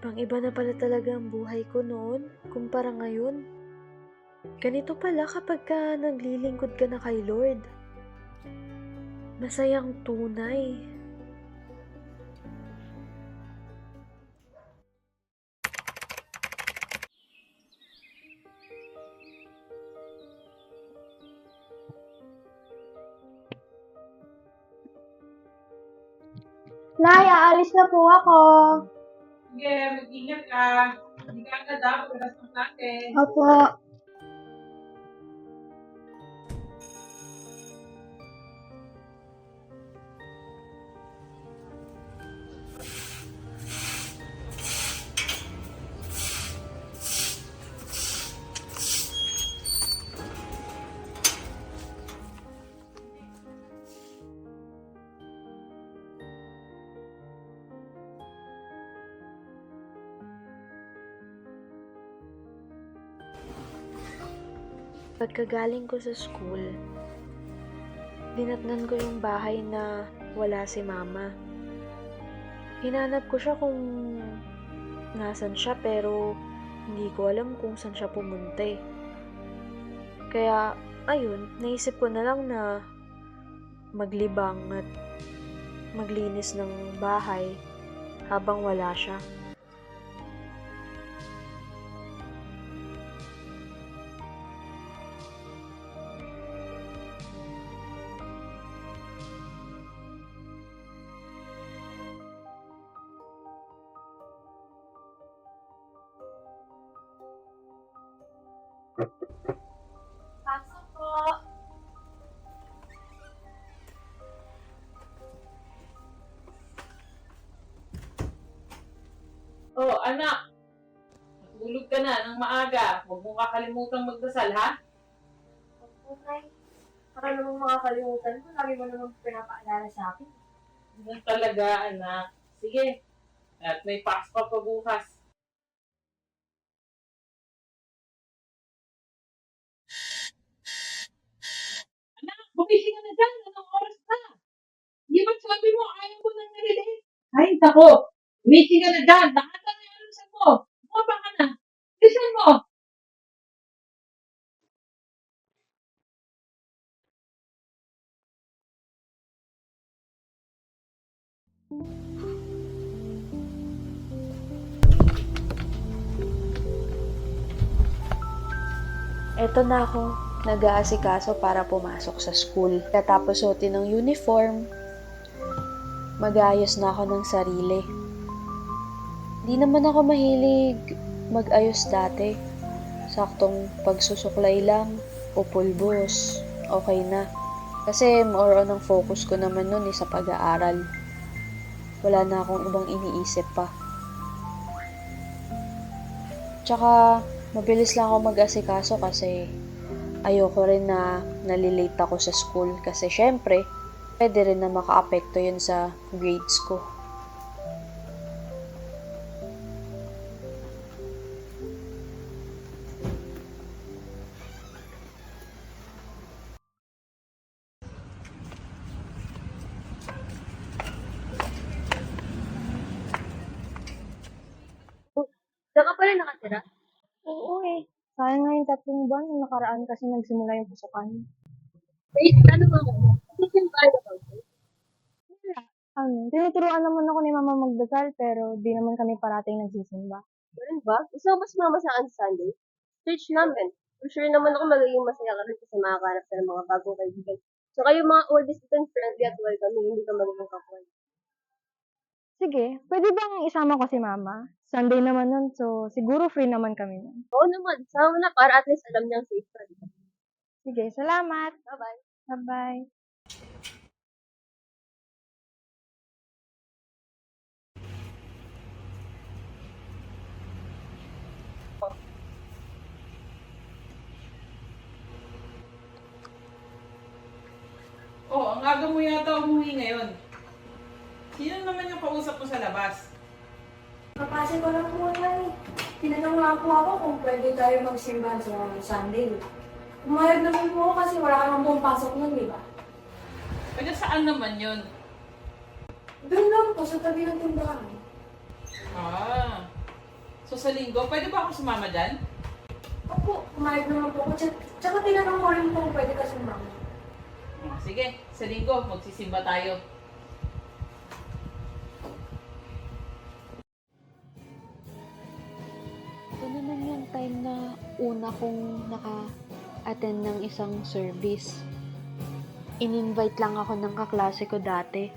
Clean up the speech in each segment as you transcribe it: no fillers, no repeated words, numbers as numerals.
Ibang iba na pala talaga ang buhay ko noon kumpara ngayon. Ganito pala kapag ka naglilingkod ka na kay Lord. Masayang tunay. Nay, aalis na po ako. Sige, mag-ingat ka. Hindi ka agad pagkakas ng natin. Opo. Pagkagaling ko sa school, dinatnan ko yung bahay na wala si mama. Hinanap ko siya kung nasan siya pero hindi ko alam kung saan siya pumunta eh. Kaya, ayun, naisip ko na lang na maglibang at maglinis ng bahay habang wala siya. Pasok po. Oh, anak. Matulog ka na ng maaga. Huwag mong kakalimutang magdasal, ha? Opo, Nay. Baka namang makakalimutan ko. Lagi mo namang pinapaalala sa akin. Ganun talaga, anak. Sige. At may pasok pa bukas. Anak, bumising ka na dyan. Anong oras na? Di ba sabi mo, ayaw ko nang nalilate? Ay, tako. Bumising ka na dyan. Nakata na yung alusan mo. Bumaba ka na. Lisan mo. Eto na ako, nag-aasikaso para pumasok sa school. Katapos suotin ng uniform, mag-aayos na ako ng sarili. Di naman ako mahilig mag-ayos dati. Saktong pagsusuklay lang o pulbos, okay na. Kasi more on ang focus ko naman nun sa pag-aaral. Wala na akong ibang iniisip pa. Tsaka, mabilis lang ako mag-asikaso kasi ayoko rin na nalilate ako sa school kasi syempre, pwede rin na makaapekto yun sa grades ko. Diyan ka pala nakatira? Oo eh. Sayang nga yung 3 buwan. Nung nakaraan kasi nagsimula yung pasukan. Wait, ano ba ako? Kasi tayo na ba? Tinuturuan naman ako ni Mama magdasal pero di naman kami parating nagsisimba. Ganun ba? Gusto mo ba sumama sa akin sa Sunday? Church namin. For sure naman ako magiging masaya ka rin kasi makakahanap ka ng mga bagong kaibigan. So kayo mga oldest and friendly at welcome, hindi ka magiging kakuan. Sige, pwede bang isama ko si Mama? Sunday naman nun, so siguro free naman kami nun. Oo naman, sama mo na para at least alam niyang safe ka rin. Sige, salamat. Bye-bye. Bye-bye. Oh, ang aga mo yata umuwi ngayon. Sino naman yung kausap mo sa labas? Kapasok ko lang po na. Tinanong nga po ako kung pwede tayo magsimba sa Sunday. Umayag naman po ako kasi wala ka nang pong pasok nun, di ba? Taga saan naman yun? Doon lang po sa tabi ng tindahan. Ah, So sa linggo, pwede ba ako sumama dyan? Opo, pumayag naman po ako. Tsaka tinanong ko rin po kung pwede ka sumama. Sige, sa linggo, magsisimba tayo. Ito naman yung time na una kong naka-attend ng isang service. In-invite lang ako ng kaklase ko dati.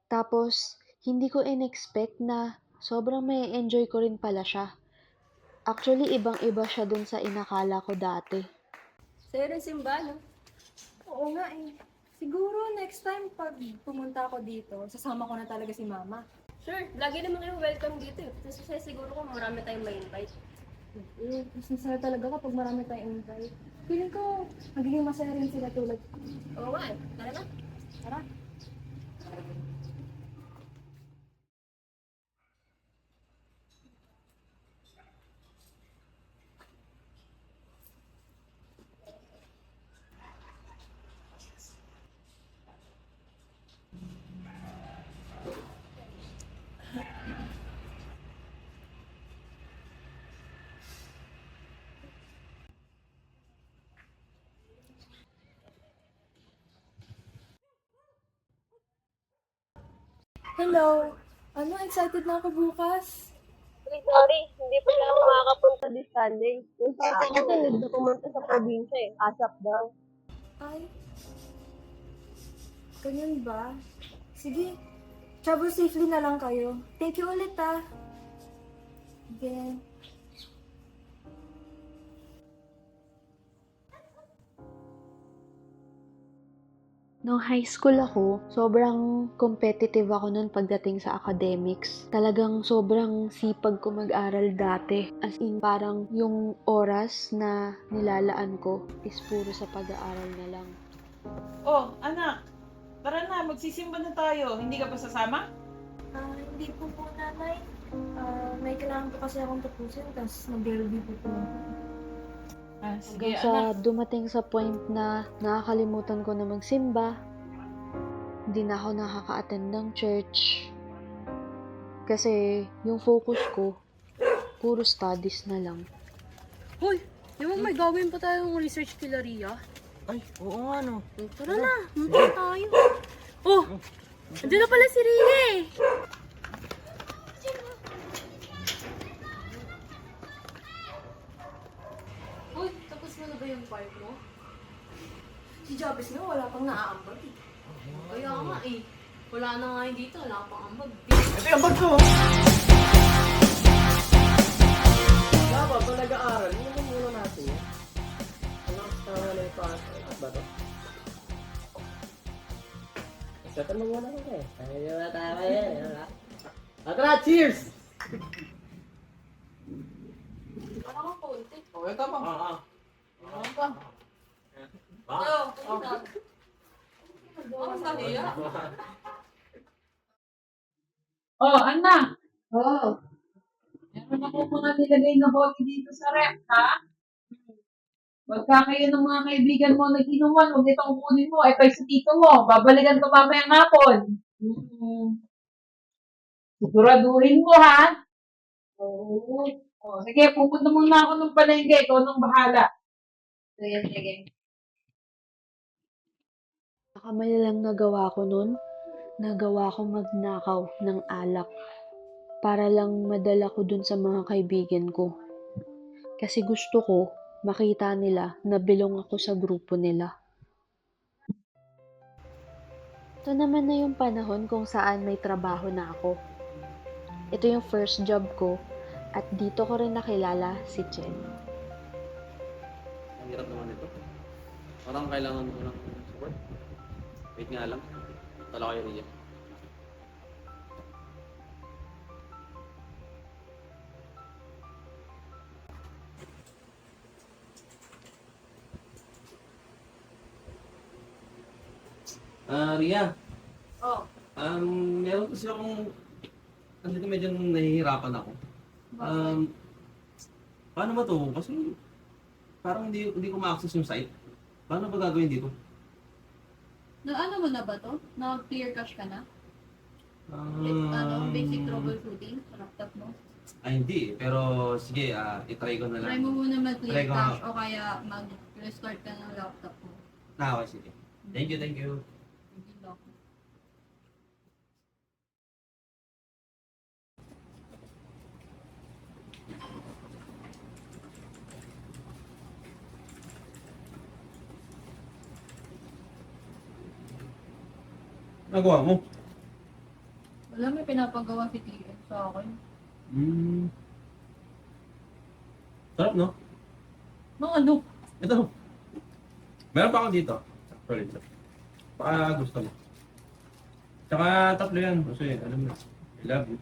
Tapos, hindi ko in-expect na sobrang may enjoy ko rin pala siya. Actually, ibang-iba siya dun sa inakala ko dati. Sa'yo rin simba, no? Oo nga eh. Siguro next time pag pumunta ako dito, sasama ko na talaga si Mama. Sure, lagi naman kayo welcome dito eh. Kasi siguro kung marami tayong ma-invite. Mas masaya talaga kapag marami tayong invite. Feeling ko, magiging masaya rin sila tulad ko. Oo nga eh. Tara na. Tara. Hello! Ano, excited na ako bukas. Uy, sorry. Hindi pa lang ako makakapunta this Sunday. Yung papa ko kasi need na pumunta sa probinsya eh. ASAP daw. Ay, ganyan ba? Sige, travel safely na lang kayo. Thank you ulit ah. Again. Nung high school ako, sobrang competitive ako nun pagdating sa academics. Talagang sobrang sipag ko mag-aral dati. As in, parang yung oras na nilalaan ko is puro sa pag-aaral na lang. Oh, anak, tara na, magsisimba na tayo. Hindi ka ba sasama? Hindi po po nanay. May kailangan po kasi akong tapusin, tapos nag-review po po. Sige, Hanggang sa dumating sa point na nakakalimutan ko na magsimba, hindi na ako nakaka-attend ng church. Kasi yung focus ko, puro studies na lang. Hoy, di ba may gawin pa tayong research kila Ria? Ay, oo nga no. Tara na, punta tayo. Oh, andun na pala si Ria eh. Hoy, tapos mo na ba yung part mo? Si Jabez nga, wala pang naaambag eh. Kaya nga eh. Wala na nga yun dito, wala pang ambag. Ito yung bag ko! Dapat pa nag-aaral, yun naman muna natin yan. Ano ang tama na ito? At ba ito? Satan mo muna ko eh. Ayun na tama yan. Tara, cheers! Wala kang konti. Okay ka ba? Oo. Okay ka. Oh, punta. Ano sa hiya? Oh, anak! Oo. Meron ako mga nilagay na bote dito sa rep, ha? Pagka kayo ng mga kaibigan mo nag-inuman, huwag itong kunin mo, ito sa tito mo. Babalikan ko mamayang hapon. Siguraduhin mo, ha? Oo. Oh, sige, pupunta muna ako ng palengke. Ikaw nang bahala. Sige. Nakamali lang nagawa ko nun. Nagawa ko magnakaw ng alak para lang madala ko dun sa mga kaibigan ko. Kasi gusto ko makita nila na belong ako sa grupo nila. Ito naman na yung panahon kung saan may trabaho na ako. Ito yung first job ko at dito ko rin nakilala si Chen. Ang hirap naman ito. Parang kailangan ko ng support. Wait nga lang. Tala kayo Ria. Ria. Oh. Meron kasi akong andito medyo nahihirapan ako. Paano ba to? Kasi parang hindi ko ma-access yung site. Paano ba gagawin dito? Ano mo na ba to? Na-clear cache ka na? Um, Basic troubleshooting sa laptop mo? Ay, hindi. Pero, sige, itry ko na lang. Try mo muna mag-clear Try ko. cache o kaya mag-restart ka ng laptop mo. Okay, sige. Thank you, thank you. Hindi lock. Nagawa mo? Wala, may pinapagawa si TM sa akin. Sarap, no? Mga ano? Ito. Meron pa ako dito. Actually. Baka gusto mo. Tsaka tatlo yan. Kasi, alam mo, I love you.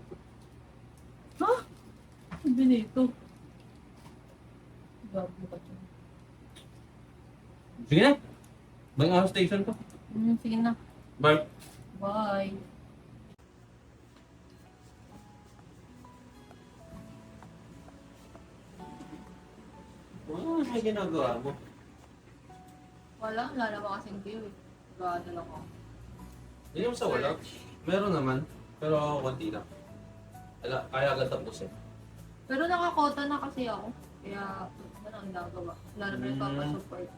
Sabi nito. Gabo ka dyan. Sige na. Balik ako sa station ko. Sige na. Bye. Bye. Ano may ginagawa mo? Wala naman kasing view eh. Gado lang ako. Hindi mo sa wala. Meron naman. Pero konti lang. Kaya agad tapusin. Pero nakakota na kasi ako. Kaya, ano ang ginagawa? Wala naman yung papasupport.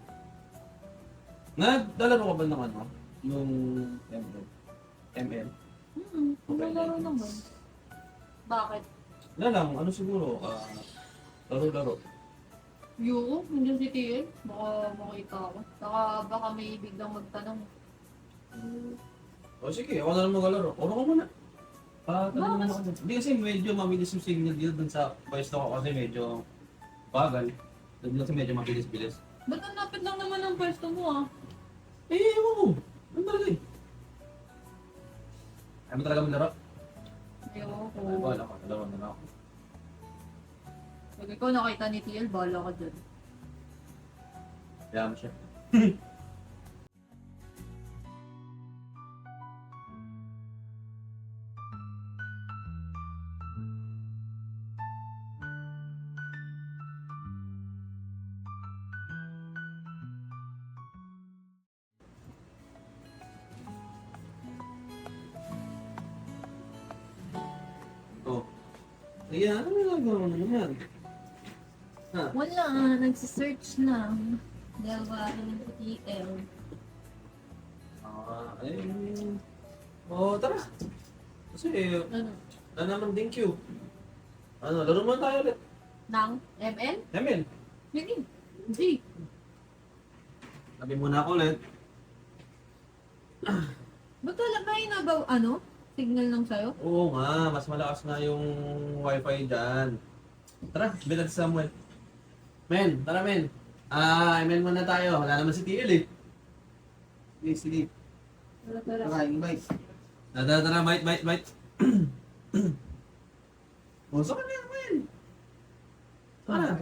Naglalaro ka ba ng ano? Yung ML? ML? Nalaro naman. Bakit? Wala lang. Ano siguro? Laro-laro. Yung, nandiyan si TL. Baka makita ako. Saka baka may biglang magtanong. O sige, ako na lang maglalaro. Oro ka muna. Tanong mo ako. Hindi kasi medyo mabilis yung signal dito dun sa voice ko kasi medyo bagal. Dun kasi medyo mabilis-bilis. Ba't ang lapit lang naman ang pwesto mo ah? Eh, ewan ko. Ano talaga eh? Ayaw mo talaga maglaro? Ayoko. Ay, bahala ka. Dalawa na lang ako. Pag ikaw nakita ni TL, bahala ka dyan. Kaya mo siya. Oh. Ayan, ano ginagawa mo naman yan? Wala, nagsisearch lang. Dalawa rin sa TL. Oh, tara. Kasi, Ano? naman thank you. Ano, laro mo tayo ulit. Nang ML? Emil, Hindi. Hindi. sabi muna ako ulit. Ba't wala ba yung ano? Signal lang sa'yo? Oo nga, mas malakas na yung wifi dyan. Tara, bilad si Samuel. Men, tara men. Emil muna tayo. Wala naman si TL eh. Sige, sige. Tara. Tara, invite. Tara, bite. O, saan ka na yan, men?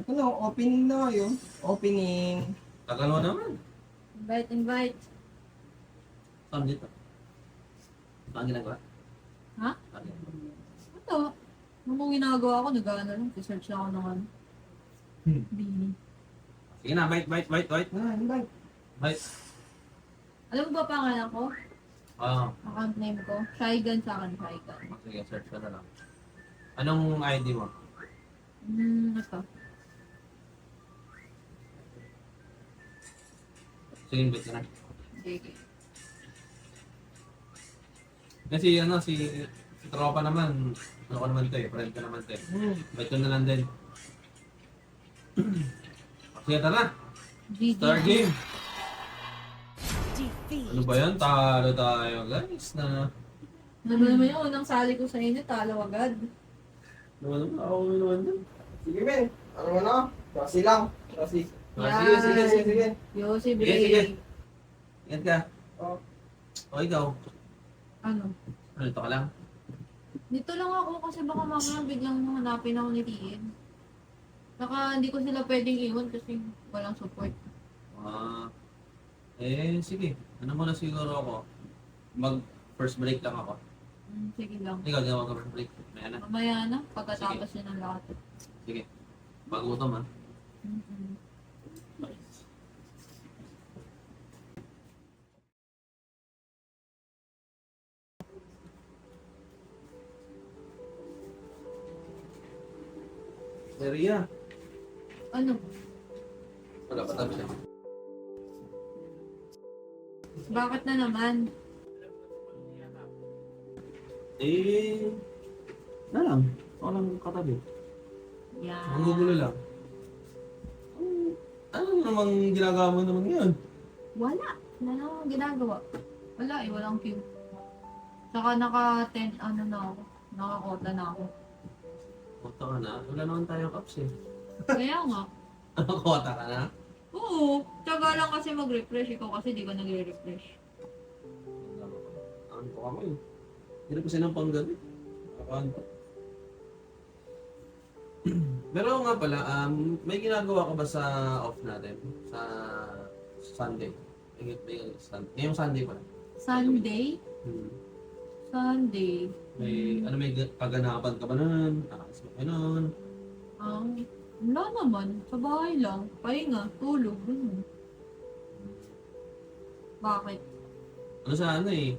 Ito na, opening na ngayon. Opening. Tagal mo naman. Invite. Saan dito? Saan ginagawa? Ha? Saan ginagawa? Ito. Nung ginagawa ko, nag-ano lang. Research lang ako ng ano. Bini. Sige na, bite. Invite. Bite. Alam mo ba pangalan ko? Oo. Account name ko? Shygan sa akin, Shygan. Sige, search ka na lang. Anong ID mo? Ito. Sige, invite ka na. Sige. Kasi si tropa naman, ano ko naman to eh, friend ko naman to eh. Invite ko na lang din. Sige, tara. GG. Start game. Ano ba yan? Talo tayo guys na. Ano ba naman yung unang sali ko sa inyo? Talo agad. Naman ako naman din. Sige, men. Ano mo na? Kasi lang. Kasi. Sige. Yossi Sige, Bray. sige. Ingat ka. Oh. O ikaw. Ano? Ano, dito ka lang? Dito lang ako kasi baka mamaya biglang hanapin ako ni Tien. Saka hindi ko sila pwedeng iwan kasi walang support. Sige. Ano mo na siguro ako? Mag first break lang ako. Sige lang. Ikaw, ginawa ka first break. Maya na. Mamaya na, pagkatapos yun ng lahat. Sige. Bagutom ha. Mm-hmm. Ria. Ano? Wala pa tapos siya. Bakit na naman? Na lang. Ako lang katabi. Yeah. Ang gugulo lang. Ano namang ginagawa mo naman ngayon? Wala. Wala na akong ginagawa. Wala eh, walang cue. Saka naka-10, ano na ako. Nakakota na ako. Kota ka na. Wala naman tayong apps eh. Kaya nga. Kota ka na? Oo. Tsaga lang kasi mag-refresh. Ikaw kasi di ka nagre-refresh. Ano pa kamo eh. Hirap kasi ng panggabi. Ano? Pero nga pala, may ginagawa ka ba sa off natin? Sa Sunday? Ngayong Sunday pala. Sunday? Hmm. Sunday. May kaganapan ka ba nun? Nakakas mo kayo nun? Wala naman. Sa bahay lang. Pahinga. Tulog. Ganun. Bakit? Ano sa ano eh?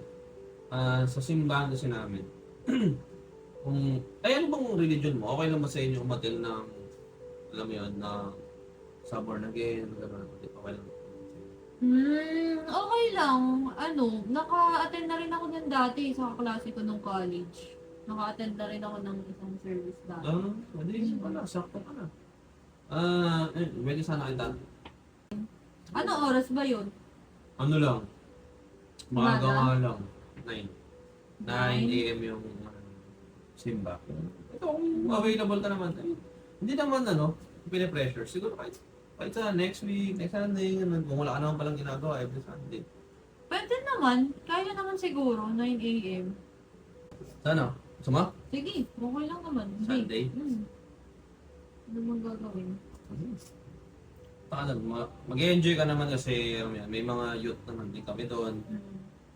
Sa simbahan kasi namin. Ano bang religion mo? Okay lang ba sa inyo umatil ng, alam mo yun, na sa born again, gano'n, okay lang. Okay lang. Ano, naka-attend na rin ako ng dati sa klase ko nung college. Naka-attend na rin ako ng isang service dati. Hindi pala, sakto ka na. Pwede sana kita. Ano oras ba yun? Ano lang, maaga Umaga? nga lang, 9 a.m. yung simba. Ito, kung available ka naman, hindi naman pinipressure. Siguro kahit sa next week, next Sunday, ganun. Kung wala ka naman palang ginagawa every Sunday. Pwede naman. Kaya naman siguro, 9 a.m. Sana? Gusto mo? Sige, okay lang naman. Hindi. Sunday? Ano mang gagawin? Mag-enjoy ka naman kasi may mga youth naman din kami doon.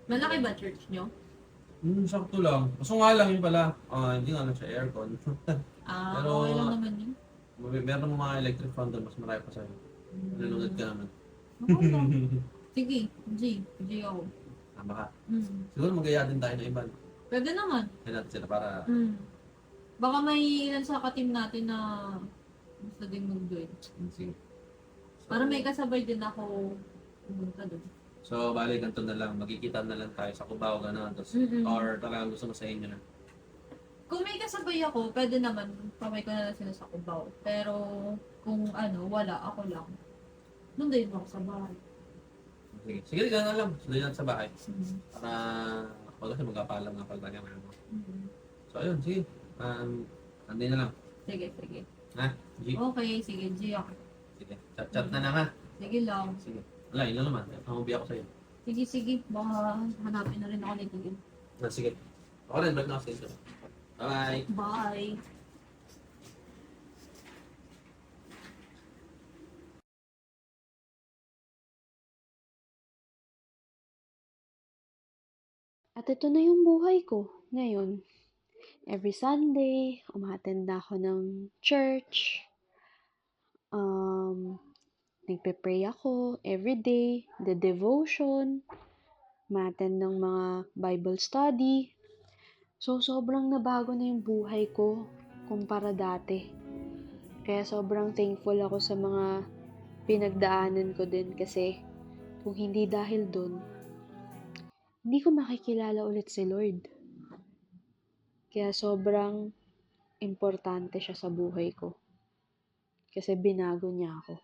Malaki ba church nyo? Sakto lang. Kaso nga lang yun pala, hindi nga lang siya aircon. Pero- Okay lang naman yun. Meron mga electric fan doon, mas marami pa sa'yo. Nalunod ka naman. Okay lang. Sige, G ako. Tama ka. Mm. Siguro mag-aya din tayo ng iba. Pwede naman. Kaya natin sila para... Baka may ilan sa ka-team natin na gusto din mag-join. Sige. Para may kasabay din ako pumunta doon. So, bali, ganito na lang. Magkikita na lang tayo sa Cubao, gano'n. Or talagang gusto mo sa inyo na. Kung may kasabay ako, pwede naman. Pamay ko na lang sila sa Cubao. Pero kung wala, ako lang. Nandun mo ako sa bahay. Sige, gano'n na lang. Sundan natin sa bahay. Para kapag kasi magkapalam nga pag lagyan mo. So, ayun, sige. Anday na lang. Sige. Ha? G? Okay, sige, G ako. Sige. Chat na lang ha. Sige lang. Sige. Wala, yun lang naman. Pangubi ako sa'yo. Sige. Baka hanapin na rin ako ni Tigil. Sige. Ako rin, break na ako sa inyo. Bye-bye. Bye! At ito na yung buhay ko ngayon. Every Sunday, umattend ako ng church. Nagpe-pray ako everyday, the devotion, umattend ng mga Bible study. So, sobrang nabago na yung buhay ko kumpara dati. Kaya sobrang thankful ako sa mga pinagdaanan ko din kasi kung hindi dahil dun, hindi ko makikilala ulit si Lord. Kaya sobrang importante siya sa buhay ko. Kasi binago niya ako.